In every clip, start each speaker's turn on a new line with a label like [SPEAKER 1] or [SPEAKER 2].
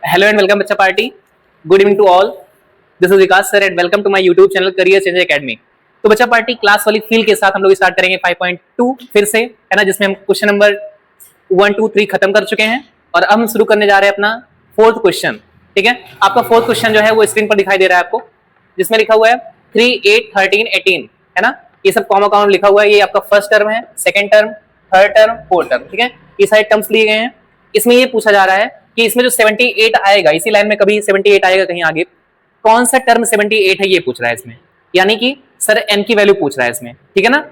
[SPEAKER 1] Hello and welcome बच्चा party. Good evening to all. This is Vikas sir and welcome to my YouTube channel Career Changer Academy. तो बच्चा party class वाली feel के साथ हम लोग स्टार्ट करेंगे 5.2 फिर से, है ना, जिसमें हम क्वेश्चन नंबर 1, 2, 3 खत्म कर चुके हैं और अब हम शुरू करने जा रहे हैं अपना फोर्थ क्वेश्चन. ठीक है, आपका फोर्थ क्वेश्चन जो है वो स्क्रीन पर दिखाई दे रहा है आपको, जिसमें लिखा हुआ है 3, 8, 13, 18, है ना. ये सब कॉमा कॉमा लिखा हुआ है. ये आपका फर्स्ट टर्म है, second term, third term, fourth term. ठीक है, ये सारे टर्म्स लिए गए हैं. इसमें ये पूछा जा रहा है कि इसमें जो 78 आएगा, इसी लाइन में कभी 78 आएगा कहीं आगे, कौन सा टर्म 78 है ये पूछ रहा है इसमें. यानी कि सर एन की वैल्यू पूछ रहा है इसमें. ठीक है ना,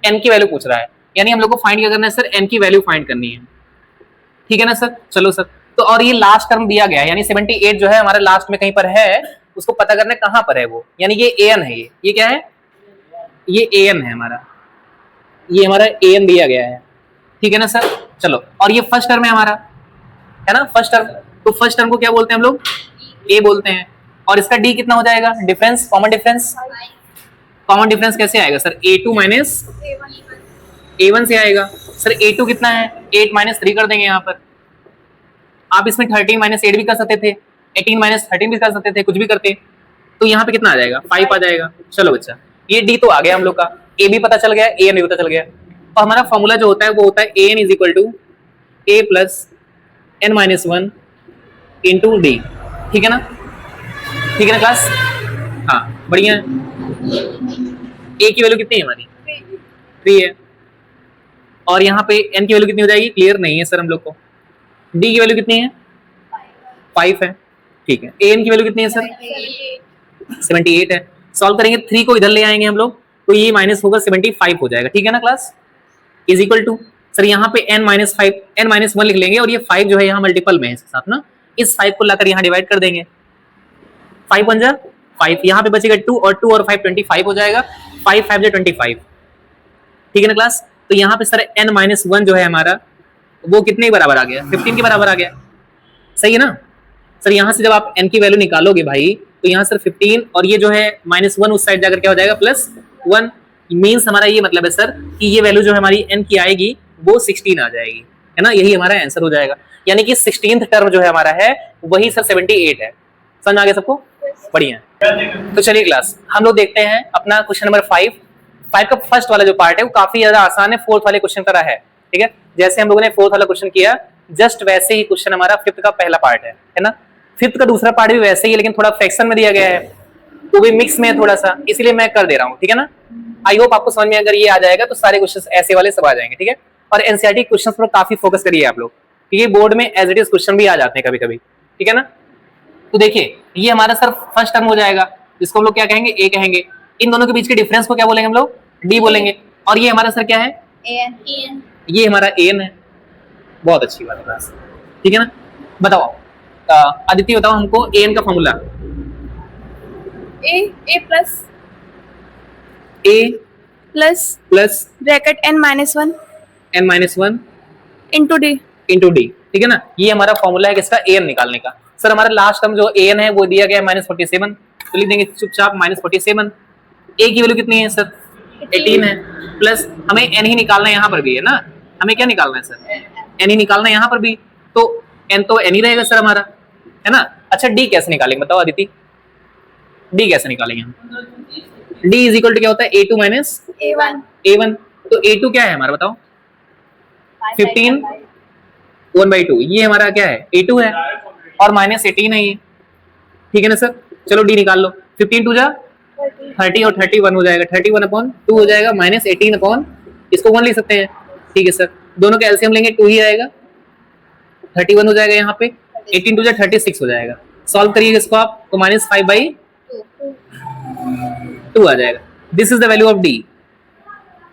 [SPEAKER 1] एन की वैल्यू पूछ रहा है. यानी हम लोग को फाइंड क्या करना है सर, एन की वैल्यू फाइंड करनी है. ठीक है ना सर, चलो सर. तो और ये लास्ट टर्म दिया गया है, यानी 78 जो है हमारे लास्ट में कहीं पर है, उसको पता करना है कहां पर है वो. यानी ये एन है. ये क्या है, ये एन है हमारा. ये हमारा एन दिया गया है. ठीक है ना सर, चलो. और ये फर्स्ट टर्म है हमारा, है ना, फर्स्ट टर्म. तो फर्स्ट टर्म को क्या बोलते हैं हम लोग, ए बोलते हैं. और इसका डी कितना हो जाएगा, difference, common difference. Common difference कैसे आएगा सर, a2 माइनस a1 से आएगा. सर a2 कितना है, 8 माइनस 3 कर देंगे यहाँ पर. आप इसमें 13 माइनस 8 भी कर सकते थे, 18 माइनस 13 भी कर सकते थे, कुछ भी करते. तो यहाँ पे कितना आ जाएगा, 5 आ जाएगा. चलो बच्चा, ये डी तो आ गया हम लोग का, ए भी पता चल गया, ए भी पता चल गया. तो हमारा फॉर्मूला जो होता है वो होता है an is equal to a plus n minus 1 into D. ठीक है ना, ठीक है ना क्लास. हाँ बढ़िया. ए की वैल्यू कितनी है हमारी, 3 है. और यहाँ पे n की वैल्यू कितनी हो जाएगी, क्लियर नहीं है सर हम लोग को. डी की वैल्यू कितनी है, 5 है. ठीक है, एन की वैल्यू कितनी है सर, 78 है. सॉल्व करेंगे, 3 को इधर ले आएंगे हम लोग, तो ये माइनस होगा 75 हो जाएगा. ठीक है ना class, is equal to sir यहाँ पे n माइनस 5, n माइनस 1 लिख लेंगे. और ये 5 जो है यहाँ मल्टीपल में है इसके साथ ना, इस 5 को लाकर यहाँ डिवाइड कर देंगे. 5 बन जा 5, यहाँ पे बचेगा 2 और 2 और 5 25 हो जाएगा. 5 5 जो 25. ठीक है ना क्लास. तो यहाँ पे सर n माइनस 1 जो है हमारा वो कितने के बराबर आ गया, 15 के बराबर आ गया. सही है ना सर. यहाँ से जब आप n की वैल्यू निकालोगे भाई, तो यहाँ सर 15 और ये जो है माइनस 1 उस साइड जाकर क्या हो जाएगा, प्लस 1. मीन्स हमारा ये मतलब है सर कि ये वैल्यू जो हमारी n की आएगी वो 16 आ जाएगी, है ना. यही हमारा आंसर हो जाएगा. यानी कि 16th टर्म जो है हमारा है वही सर 78 है. समझ आ गया सबको, बढ़िया. तो चलिए क्लास, हम लोग देखते हैं अपना क्वेश्चन नंबर 5 का फर्स्ट वाला जो पार्ट है वो काफी ज्यादा आसान है, फोर्थ वाले क्वेश्चन का है. ठीक है, जैसे हम लोगों ने फोर्थ वाला क्वेश्चन किया, जस्ट वैसे ही क्वेश्चन हमारा फिफ्थ का पहला पार्ट है ना. फिफ्थ का दूसरा पार्ट भी वैसे ही, लेकिन थोड़ा फ्रैक्शन में दिया गया है, वो भी मिक्स में है थोड़ा सा, इसलिए मैं कर दे रहा हूँ. ठीक है ना. आई होप आपको समझ में अगर ये आ जाएगा तो सारे क्वेश्चन ऐसे वाले सब आ जाएंगे. ठीक है, और एनसीईआरटी क्वेश्चंस पर काफी फोकस करिए आप लोग, क्योंकि बोर्ड में एज इट इज क्वेश्चन भी आ जाते हैं कभी कभी. ठीक है ना. तो देखिए, ये हमारा सर फर्स्ट टर्म हो जाएगा, जिसको हम लोग क्या कहेंगे, ए कहेंगे. इन दोनों के बीच के डिफरेंस को क्या बोलेंगे हम लोग, डी बोलेंगे. और ये हमारा सर क्या है, एन. ये हमारा एन है. बहुत अच्छी बात है क्लास. ठीक है ना. बताओ आदित्य, बताओ हमको एन का formula.
[SPEAKER 2] A plus
[SPEAKER 1] plus
[SPEAKER 2] bracket n minus 1 into D.
[SPEAKER 1] ठीक है ना. ये हमारा फॉर्मूला है किसका, एन निकालने का. सर हमारा लास्ट टर्म जो एन है वो दिया गया है -47, तो लिख देंगे चुपचाप -47. ए की वैल्यू कितनी है सर, 18 है. प्लस हमें एन ही निकालना है, यहाँ पर भी है ना. हमें क्या निकालना है सर, एन ही निकालना है यहाँ पर भी. तो एन तो एन ही रहेगा सर हमारा, है ना. अच्छा, डी कैसे निकालेंगे बताओ आदित्य, डी कैसे निकालेंगे हम. डी इज इक्वल टू क्या होता है, a2 माइनस a1. तो a2 क्या है हमारा बताओ, 15 1/2. ये हमारा क्या है, a2 है, और -18 है ये. ठीक है ना सर. चलो डी निकाल लो. 15 2 जा 30 और 31 हो जाएगा, 31/2 हो जाएगा, -18 इसको 1 लिख सकते हैं. ठीक है सर. दोनों का एलसीएम लेंगे 2 ही आएगा, 31 हो जाएगा यहाँ पे, 18 2 जा 36 हो जाएगा. सॉल्व करिएगा इसको आप, तो -5/2 आ जाएगा. This is the value of D,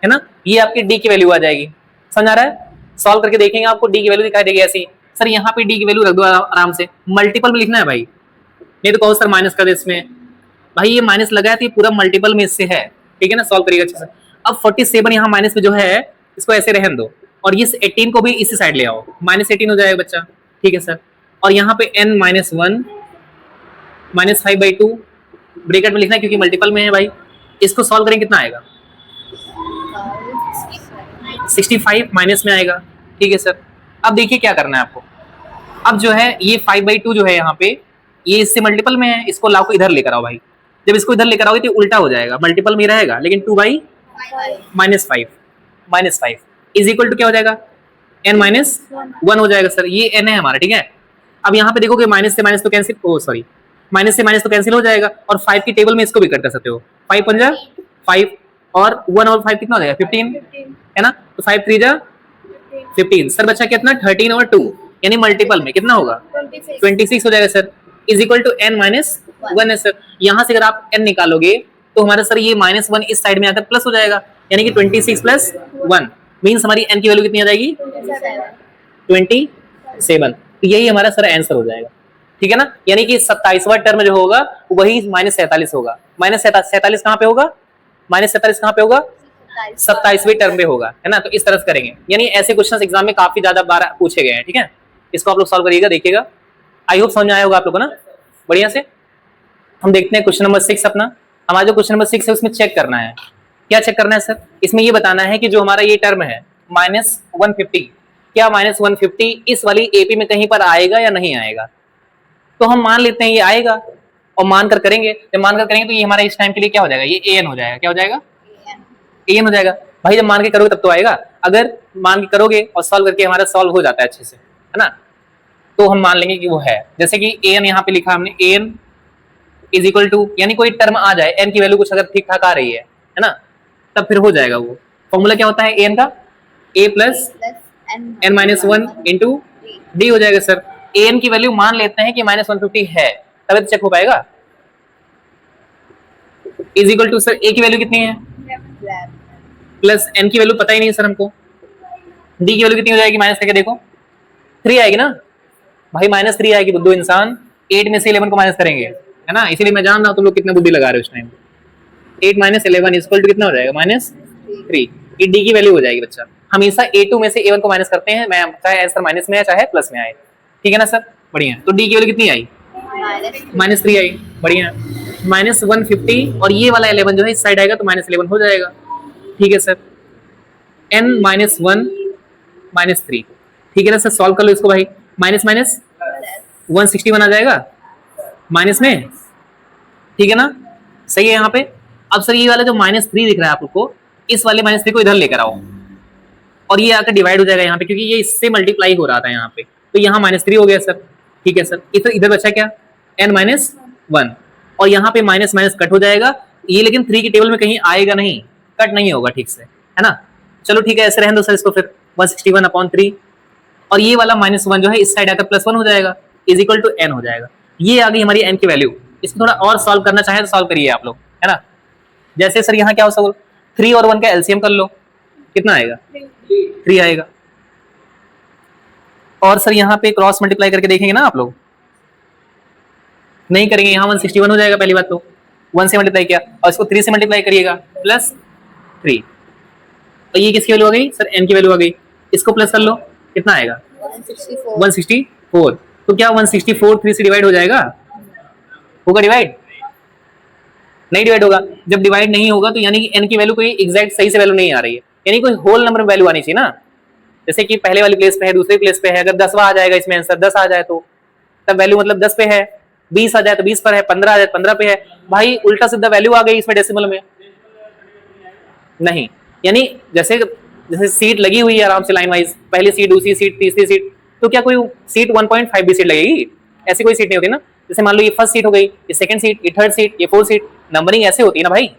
[SPEAKER 1] है ना. ये आपकी डी की वैल्यू आ जाएगी. समझ आ रहा है. सॉल्व करके देखेंगे आपको डी की वैल्यू दिखाई देगी ऐसी. सर यहाँ पे डी की वैल्यू रख दो आराम से, मल्टीपल में लिखना है भाई, नहीं तो कहो सर माइनस कर दे इसमें. भाई ये माइनस लगा है तो ये पूरा मल्टीपल में इससे है. ठीक है ना. सॉल्व करिएगा अच्छे से. अब 47 यहाँ माइनस में जो है इसको ऐसे रहने दो, और ये 18 को भी इसी साइड ले आओ, -18 हो जाएगा बच्चा. ठीक है सर. और यहाँ पे n माइनस 1 -5/2 ब्रैकेट में लिखना है क्योंकि मल्टीपल में है भाई. इसको सॉल्व करेंगे कितना आएगा, 65 माइनस में आएगा. ठीक है सर. अब देखिए क्या करना है आपको. अब जो है ये 5/2 जो है यहाँ पे, ये इससे मल्टीपल में है, इसको लाओ को इधर लेकर आओ भाई। जब इसको इधर लेकर आओगे तो उल्टा हो जाएगा, मल्टीपल में रहेगा, लेकिन 2/-5 -5 इज इक्वल टू क्या हो जाएगा, n-1 हो जाएगा सर। ये n है हमारा, ठीक है। अब यहाँ पे देखोगे माइनस से माइनस तो कैंसिल, ओ सॉरी, माइनस से माइनस तो कैंसिल हो जाएगा, और 5 की टेबल में इसको भी कट कर सकते हो। 5 5 जा 5 और 1 और 5 कितना हो जाएगा, 15 है ना। तो 5 3 जा 15 सर, बच्चा कितना 13 और 2 यानी मल्टीपल में कितना होगा 26 हो जाएगा sir, is equal to n-1 है सर। यहाँ से अगर आप n निकालोगे तो हमारा सर ये -1 इस साइड में आकर प्लस हो जाएगा, यानी कि 26 + 1 मीन्स हमारी n की वैल्यू कितनी आ जाएगी 27। तो यही हमारा सर आंसर हो जाएगा, ठीक है ना। यानी कि 27वां टर्म जो होगा वही -47 होगा। -47 कहाँ पे होगा, -47 कहाँ पे होगा 27वें टर्म पे होगा, है ना। तो इस तरह से करेंगे, यानी ऐसे क्वेश्चंस एग्जाम में काफी ज्यादा बार पूछे गए हैं, ठीक है। इसको आप लोग सॉल्व करिएगा, देखिएगा। आई होप समझ में आया होगा आप लोगों को ना, बढ़िया से। हम देखते हैं क्वेश्चन नंबर 6 अपना। हमारा जो क्वेश्चन नंबर 6 है उसमें चेक करना है, क्या चेक करना है सर, इसमें ये बताना है कि जो हमारा ये टर्म है -150, क्या -150 इस वाली एपी में कहीं पर आएगा या नहीं आएगा। तो हम मान लेते हैं ये आएगा, और मानकर करेंगे, जब मानकर करेंगे तो ये हमारा इस टाइम के लिए क्या हो जाएगा, ये an हो जाएगा। क्या हो जाएगा, an हो जाएगा भाई। जब मान के करोगे तब तो आएगा, अगर मान के करोगे और सॉल्व करके हमारा सॉल्व हो जाता है अच्छे से, है ना, तो हम मान लेंगे कि वो है। जैसे कि an यहाँ पे लिखा हमने, an इज इक्वल टू, यानी कोई टर्म आ जाए, n की वैल्यू कुछ अगर ठीक ठाक आ रही है ना, तब फिर हो जाएगा। वो फॉर्मूला क्या होता है an का, a plus n-1 into d हो जाएगा सर। an की वैल्यू मान लेते हैं कि -150 है, तब चेक हो पाएगा। Is equal to sir a की वैल्यू कितनी है प्लस n की वैल्यू पता ही नहीं है सर हमको, d की वैल्यू कितनी हो जाएगी, माइनस करके देखो 3 आएगी ना भाई, -3 आएगी। बुद्धू इंसान 8 में से 11 को माइनस करेंगे, है ना। इसीलिए मैं जान रहा हूँ तुम लोग कितने बुद्धि लगा रहे हो इस टाइम। 8 - 11 इक्वल टू कितना हो जाएगा, -3। ये d की वैल्यू हो जाएगी बच्चा। हमेशा a2 में से a1 को माइनस करते हैं, मैं चाहे आंसर माइनस में आए चाहे प्लस में आए, ठीक है ना सर, बढ़िया। तो d की वैल्यू कितनी आई, -3 आई, बढ़िया। -150 और ये वाला 11 जो है इस साइड आएगा तो -11 हो जाएगा, ठीक है सर। n-1 -3, ठीक है ना सर। सॉल्व कर लो इसको भाई, माइनस 161 आ जाएगा माइनस में, ठीक है ना, सही है यहाँ पे। अब सर ये वाला जो -3 दिख रहा है आप लोग को, इस वाले -3 को इधर लेकर आओ, और ये आकर डिवाइड हो जाएगा यहाँ पे, क्योंकि ये इससे मल्टीप्लाई हो रहा था यहाँ पे, तो यहाँ -3 हो गया सर, ठीक है सर। इधर बचा क्या, n-1, और यहाँ पे माइनस माइनस कट हो जाएगा ये, लेकिन 3 की टेबल में कहीं आएगा नहीं, कट नहीं होगा ठीक से, है ना। चलो ठीक है, ऐसे रहने दो सर इसको, फिर 161/3, और ये वाला -1 जो है इस साइड आकर +1 हो जाएगा, इज इक्वल टू n हो जाएगा। ये आ गई हमारी n की वैल्यू। इसको थोड़ा और सॉल्व करना चाहे तो सॉल्व करिए आप लोग, है ना। जैसे सर यहाँ क्या हो सकता, 3 और 1 का एलसीएम कर लो, कितना आएगा 3 आएगा। और सर यहाँ पे क्रॉस मल्टीप्लाई करके देखेंगे ना आप लोग, नहीं करेंगे, यहाँ 161 हो जाएगा। पहली बात तो 1 से मल्टीप्लाई किया, और इसको 3 से मल्टीप्लाई करिएगा +3, और ये किसकी वैल्यू आ गई सर, n की वैल्यू आ गई। इसको प्लस कर लो, कितना आएगा 164। तो क्या 164 3 से डिवाइड हो जाएगा, होगा डिवाइड, नहीं डिवाइड होगा। जब डिवाइड नहीं होगा तो यानी कि n की वैल्यू कोई एग्जैक्ट सही से वैल्यू नहीं आ रही है, यानी कोई होल नंबर में वैल्यू आनी चाहिए ना। जैसे कि पहले वाली प्लेस पे है, दूसरी प्लेस पे है, अगर 10वां आ जाएगा इसमें आंसर, 10 आ जाए तो तब वैल्यू मतलब 10 पे है, 20 आ जाए तो 20 पर है, 15 आ जाए 15 पे है। भाई उल्टा सीधा वैल्यू आ गई इसमें डेसिमल में, नहीं। यानी जैसे जैसे सीट लगी हुई है आराम से लाइन वाइज, पहली सीट, दूसरी सीट, तीसरी सीट, तो क्या कोई सीट 1.5 भी सीट लगेगी, ऐसी कोई सीट नहीं होती ना। जैसे मान लो ये फर्स्ट सीट हो गई, ये सेकंड सीट, ये थर्ड सीट, ये फोर्थ सीट, नंबरिंग ऐसे होती है ना भाई,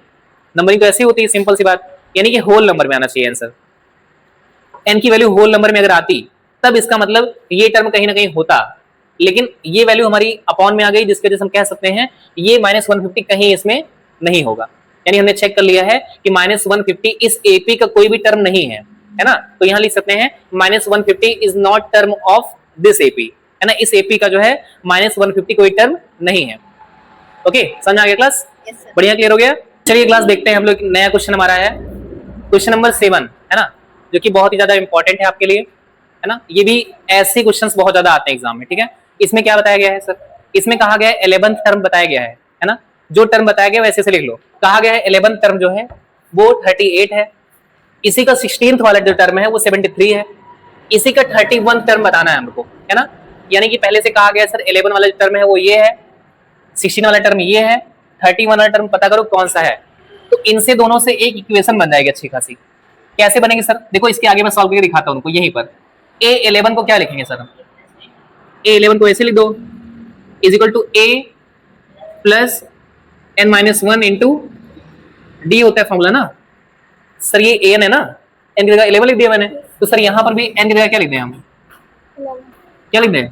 [SPEAKER 1] नंबरिंग तो ऐसे होती है, सिंपल सी बात। यानी कि होल नंबर में आना चाहिए आंसर। n की वैल्यू होल नंबर में अगर आती तब इसका मतलब ये टर्म कहीं ना कहीं होता, लेकिन ये वैल्यू हमारी अपॉन में आ गई, जिसके वजह से हम कह सकते हैं ये -150 कहीं इसमें नहीं होगा। यानी हमने चेक कर लिया है कि -150 इस एपी का कोई भी टर्म नहीं है, है ना। तो यहाँ लिख सकते हैं -150 is not term of this AP, है ना। इस एपी का जो है -150 कोई टर्म नहीं है। ओके, समझ आ गया क्लास, बढ़िया, क्लियर हो गया। चलिए क्लास देखते हैं हम लोग, नया क्वेश्चन हमारा है क्वेश्चन नंबर 7, है ना, जो कि बहुत ही ज्यादा इंपॉर्टेंट है आपके लिए, है ना। ये भी ऐसे क्वेश्चंस बहुत ज्यादा आते हैं एग्जाम में, ठीक है। इसमें क्या बताया गया है सर, इसमें कहा गया है 11th टर्म बताया गया है ना। जो टर्म बताया गया वैसे से लिख लो। कहा गया है 11th टर्म जो है वो 38 है, इसी का 16th वाला जो टर्म है वो 73 है, इसी का 31 टर्म बताना है हमको, है ना। यानी कि पहले से कहा गया सर 11 वाला जो टर्म है वो ये है, 16 वाला टर्म ये है, 31 वाला टर्म पता करो कौन सा है। तो इनसे दोनों से एक इक्वेशन बन जाएगी अच्छी खासी। कैसे बनेगी सर? देखो इसके आगे मैं सॉल्व करके दिखाता हूं उनको। यहीं पर A11 को क्या लिखेंगे सर? A11 को ऐसे लिख दो, is equal to A plus n-1 into D होता है फॉर्मूला ना सर। ये an है ना, n की जगह 11 लिख दिया मैंने, तो सर यहाँ पर भी n की जगह क्या लिख दें हम? क्या लिख दें?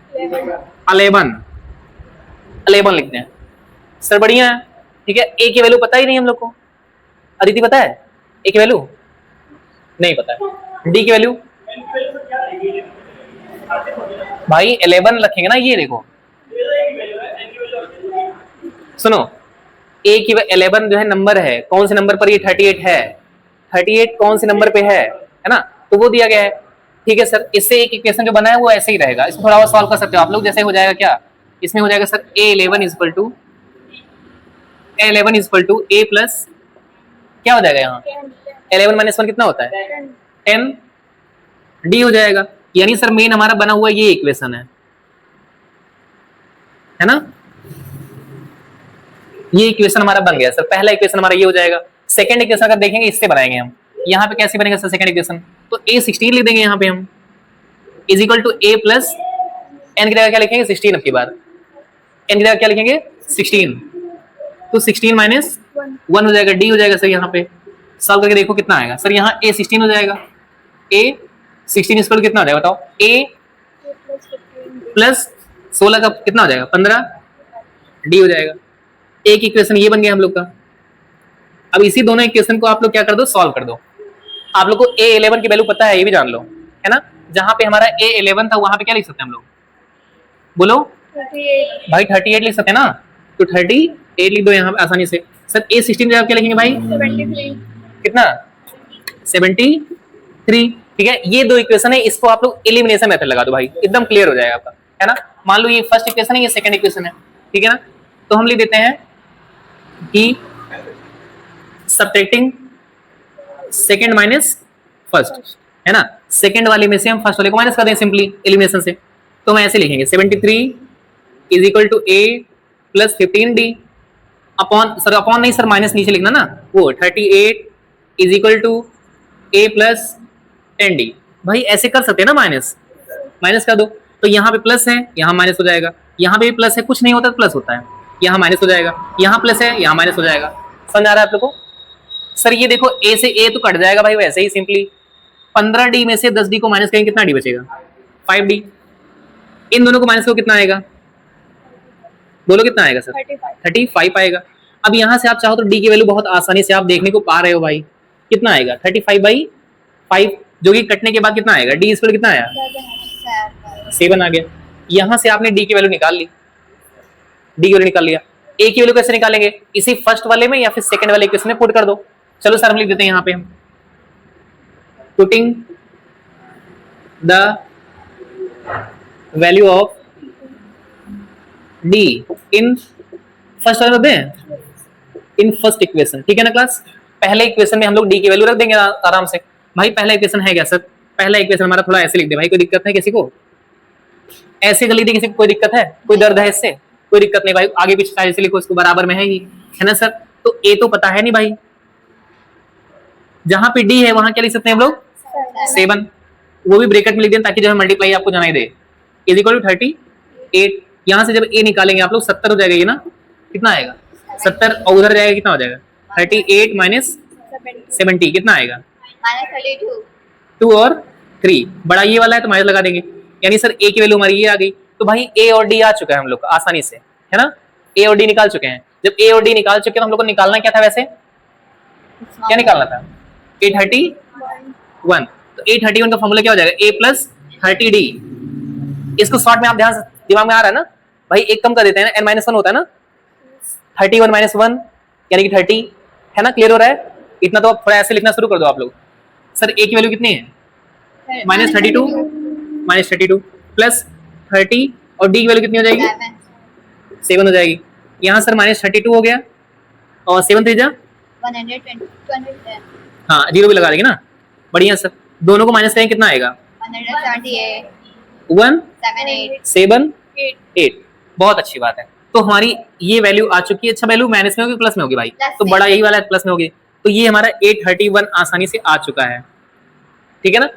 [SPEAKER 1] 11 लिख दें सर। बढ़िया है, ठीक है। a की वैल्यू पता ही नहीं हम लोग को। अदिति पता है a की वैल्यू? नहीं पता है। d की वैल्यू भाई 11 रखेंगे ना। ये देखो सुनो, a की 11 जो है नंबर है, कौन से नंबर पर? ये 38 है। 38 कौन से नंबर पे है ना? तो वो दिया गया है, ठीक है सर। इससे एक इक्वेशन जो बना है वो ऐसे ही रहेगा। इसको थोड़ा और सॉल्व कर सकते हो आप लोग। जैसे हो जाएगा क्या, इसमें हो जाएगा sir A11 equal to A plus क्या हो जाएगा यहाँ? 11 माइनस 1 कितना होता है? 10 D हो जाएगा। यानी सर मेन हमारा बना हुआ ये इक्वेशन है ना? ये इक्वेशन हमारा बन गया सर। पहला इक्वेशन हमारा ये हो जाएगा। सेकंड इक्वेशन अगर देखेंगे इससे बनाएंगे हम। यहाँ पे कैसे बनेगा सर सेकंड इक्वेशन? तो A16 लिख देंगे यहाँ पे हम, is equal to A plus n की जगह क्या लिखेंगे? 16 अब की बार। n की जगह क्या लिखेंगे? 16। तो 16 माइनस 1 हो जाएगा, D हो जाएगा सर। यहाँ पे सॉल्व करके देखो कितना आएगा सर। यहाँ A16 हो जाएगा। A16 इक्वल कितना हो जाएगा बताओ? A प्लस 16 का कितना हो जाएगा? 15 D हो जाएगा। एक इक्वेशन ये बन गया हम लोग का। अब इसी दोनों इक्वेशन को आप लोग क्या कर दो? सॉल्व कर दो। आप लोग को A11 की वैल्यू पता है, ये भी जान लो, है ना? जहां पे हमारा A11 था वहां पे क्या लिख सकते हैं हम लोग? बोलो
[SPEAKER 2] 38
[SPEAKER 1] भाई 38 लिख सकते हैं ना, तो 38 लिख दो यहाँ पे आसानी से। सर A16 जगह क्या लिखेंगे भाई?
[SPEAKER 2] 73
[SPEAKER 1] कितना? 73, ठीक है। ये दो इक्वेशन है, इसको आप लोग एलिमिनेशन मेथड लगा दो भाई, एकदम क्लियर हो जाएगा आपका, है ना? मान लो ये फर्स्ट इक्वेशन है, ये सेकंड इक्वेशन है, ठीक है ना? तो हम लिख देते हैं कि सब्ट्रैक्टिंग सेकंड माइनस फर्स्ट, है ना? सेकंड वाले में से हम फर्स्ट वाले को माइनस कर दें सिंपली एलिमिनेशन से। तो हम ऐसे लिखेंगे 73 is equal to A plus 15D upon, sir upon नहीं सर, माइनस नीचे लिखना ना, वो 38 is equal to A plus 10D। भाई ऐसे कर सकते हैं ना, माइनस माइनस कर दो। तो यहाँ पे प्लस है, यहाँ माइनस हो जाएगा। यहाँ पे भी प्लस है, कुछ नहीं होता तो प्लस होता है, यहाँ माइनस हो जाएगा। यहाँ प्लस है, यहाँ माइनस हो जाएगा। समझ आ रहा है आप लोग को? सर ये देखो A से A तो कट जाएगा भाई, वैसे ही सिंपली 15D में से 10D को माइनस करेंगे, कितना D बचेगा? 5D। इन दोनों को माइनस करो, कितना आएगा? बोलो कितना आएगा सर? 35 आएगा। अब यहाँ से आप चाहो तो D की वैल्यू बहुत आसानी से आप देखने को पा रहे हो भाई, कितना आएगा? 35/5, जो कि कटने के बाद कितना आएगा? D इस पर कितना आया? 7 आ गया। यहाँ से आपने D की वैल्यू निकाल ली, D की वैल्यू निकाल लिया। A की वैल्यू कैसे निकालेंगे? इसी फर्स्ट वाले में या फिर सेकंड वाले इक्वेशन में पुट कर दो। चलो सर हम लिख देते हैं यहाँ पे, हम putting the value of D in first वाले में, इन फर्स्ट इक्वेशन, ठीक है ना क्लास? पहले इक्वेशन में हम लोग D की वैल्यू रख देंगे आराम से। भाई पहला इक्वेशन है क्या सर? पहला इक्वेशन हमारा थोड़ा ऐसे लिख दे भाई, कोई दिक्कत है किसी को? ऐसे कर लिख दे किसी को, कोई दिक्कत है? कोई दर्द है इससे? कोई दिक्कत नहीं भाई, आगे पीछे ऐसे लिखो, इसको बराबर में है ही, है ना सर? तो A तो पता है नहीं भाई, जहां पे D है वहां क्या लिख सकते हैं हम लोग? 7, वो भी ब्रैकेट में लिख दें ताकि जो है मल्टीप्लाई आपको जनाई दे। Is equal to 38। यहाँ से जब A निकालेंगे आप लोग 70 हो जाएगा ये ना, कितना आएगा? 70, और उधर जाएगा कितना हो जाएगा? 38 माइनस 70 कितना आएगा? 2 और 3, बड़ा ये वाला है तो माइनस लगा देंगे। यानी सर A की वैल्यू हमारी ये आ गई। तो भाई A और D आ चुका है हम लोग का आसानी से, है ना? A और D निकाल चुके हैं। जब A और D निकाल चुके हैं तो हम लोग को निकालना क्या था वैसे? क्या निकालना था? 831। तो 831 का फॉर्मूला क्या हो जाएगा? A plus 30D। इसको शॉर्ट में आप ध्यान दिमाग में आ रहा है ना भाई? एक कम कर देते हैं ना, n-1 होता है ना, 31 माइनस 1 यानी कि 30, है ना? क्लियर हो रहा है? इतना तो आप थोड़ा ऐसे लिखना शुरू कर दो आप लोग। सर A की वैल्यू कितनी है? -32 प्लस 30, और D की वैल्यू कितनी हो जाएगी? 7 हो जाएगी। यहाँ सर -32 हो गया, और 7 3 जा
[SPEAKER 2] 120
[SPEAKER 1] हाँ, जीरो भी लगा देंगे ना। बढ़िया सर, दोनों को माइनस करेंगे कितना आएगा?
[SPEAKER 2] 178
[SPEAKER 1] 1
[SPEAKER 2] 7 8
[SPEAKER 1] 7
[SPEAKER 2] 8
[SPEAKER 1] 8। बहुत अच्छी बात है। तो हमारी ये वैल्यू आ चुकी है। अच्छा, वैल्यू माइनस में होगी प्लस में होगी भाई?
[SPEAKER 2] प्लस
[SPEAKER 1] तो
[SPEAKER 2] में।
[SPEAKER 1] बड़ा यही वाला प्लस में होगी। तो ये हमारा 831 आसानी से आ चुका है, ठीक है ना।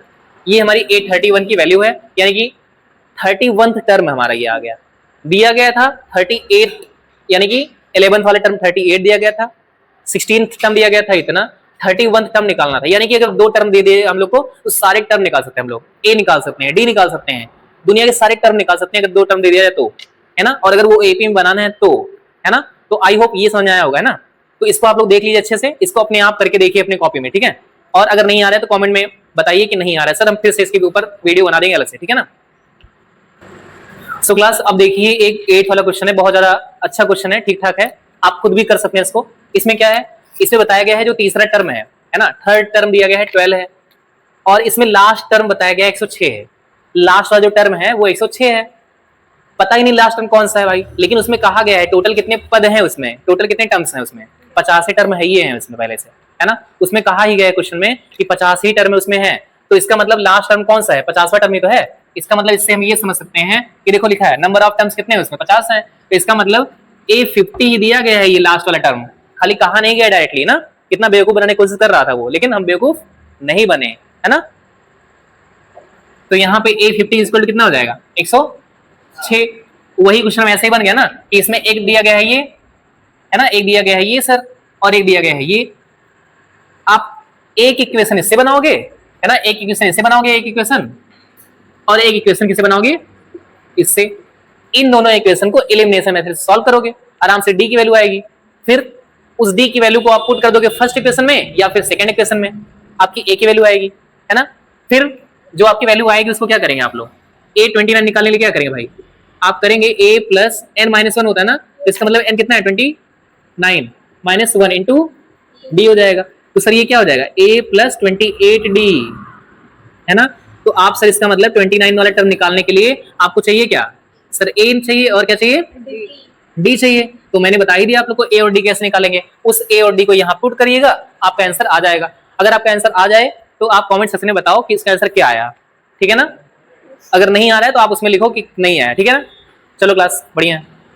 [SPEAKER 1] ये हमारी 831 की वैल्यू है, यानी कि 31th टर्म हमारा ये आ गया। दिया गया था 38, यानी कि 11th वाला टर्म 38 दिया गया था, 16th टर्म दिया गया था इतना, 31th टर्म निकालना था। यानी कि अगर 2 टर्म दे दिए हम लोग को तो सारे टर्म निकाल सकते हैं हम लोग। ए निकाल सकते हैं, डी निकाल सकते हैं, दुनिया के सारे टर्म निकाल सकते हैं अगर 2 टर्म दे दिया जाए तो, है ना। और अगर वो एपी में बनाना है तो, है ना। तो आई होप ये समझ आया होगा, है ना। तो इसको आप लोग देख लीजिए अच्छे से, इसको अपने आप करके देखिए अपने कॉपी में, ठीक है। और अगर नहीं आ रहा है तो कमेंट में बताइए कि नहीं आ रहा है सर, हम फिर से इसके ऊपर वीडियो बना देंगे अलग से, ठीक है ना। सो क्लास, अब देखिए एक 8 वाला क्वेश्चन है, बहुत ज्यादा अच्छा क्वेश्चन है, ठीक ठाक है, आप खुद भी कर सकते हैं इसको। इसमें क्या है, इसमें बताया गया है जो तीसरा टर्म है ना, थर्ड टर्म दिया गया है 12 है, और इसमें लास्ट टर्म बताया गया है 106 है। लास्ट वाला जो टर्म है वो 106 है, पता ही नहीं लास्ट टर्म कौन सा है भाई, लेकिन उसमें कहा गया है टोटल कितने पद हैं उसमें, टोटल कितने टर्म्स हैं उसमें, 50 टर्म है ये है उसमें पहले से, है ना। उसमें कहा ही गया है क्वेश्चन में कि 50 टर्म उसमें है, तो इसका मतलब लास्ट टर्म कौन सा है, 50वां टर्म ही तो है। इसका मतलब इससे हम ये समझ सकते हैं कि देखो लिखा है नंबर ऑफ टर्म्स कितने हैं उसमें, 50 है, तो इसका मतलब A50 ही दिया गया है ये लास्ट वाला टर्म, खाली कहा नहीं गया डायरेक्टली ना। कितना बेवकूफ बनाने की कोशिश कर रहा था वो, लेकिन हम बेवकूफ नहीं बने, है ना। तो यहाँ पे A50 इक्वल कितना हो जाएगा, 106। वही क्वेश्चन में ऐसे ही बन गया ना कि इसमें एक दिया गया है ये, है ना, एक दिया गया है ये सर, और एक दिया गया है ये। आप एक इक्वेशन इससे बनाओगे, है ना, एक इक्वेशन इससे बनाओगे, एक इक्वेशन, और एक इक्वेशन किससे बनाओगे, इससे। इन दोनों इक्वेशन को एलिमिनेशन मेथड से सॉल्व करोगे, आराम से डी की वैल्यू आएगी। फिर उस डी की वैल्यू को आप पुट कर दोगे फर्स्ट इक्वेशन में या फिर सेकंड इक्वेशन में, आपकी ए की वैल्यू आएगी, है ना। फिर जो आपकी वैल्यू आएगी उसको क्या करेंगे आप लोग, A29 निकालने के लिए क्या करेंगे भाई, आप करेंगे a प्लस n माइनस 1 होता है ना, तो इसका मतलब n कितना है, 29 माइनस 1 इंटू डी हो जाएगा। तो सर ये क्या हो जाएगा, a प्लस 28d, है ना। तो आप सर इसका मतलब 29 वाला टर्म निकालने के लिए आपको चाहिए क्या सर, a चाहिए और क्या चाहिए, d चाहिए। तो मैंने बता ही दिया आप लोग को a और d कैसे निकालेंगे, उस a और d को यहाँ पुट करिएगा, आपका आंसर आ जाएगा। अगर आपका आंसर आ जाए तो आप कमेंट सेक्शन में बताओ कि इसका आंसर क्या आया, ठीक है ना। अगर नहीं आ रहा है तो आप उसमें लिखो कि नहीं आया, ठीक है ना। चलो क्लास बढ़िया है।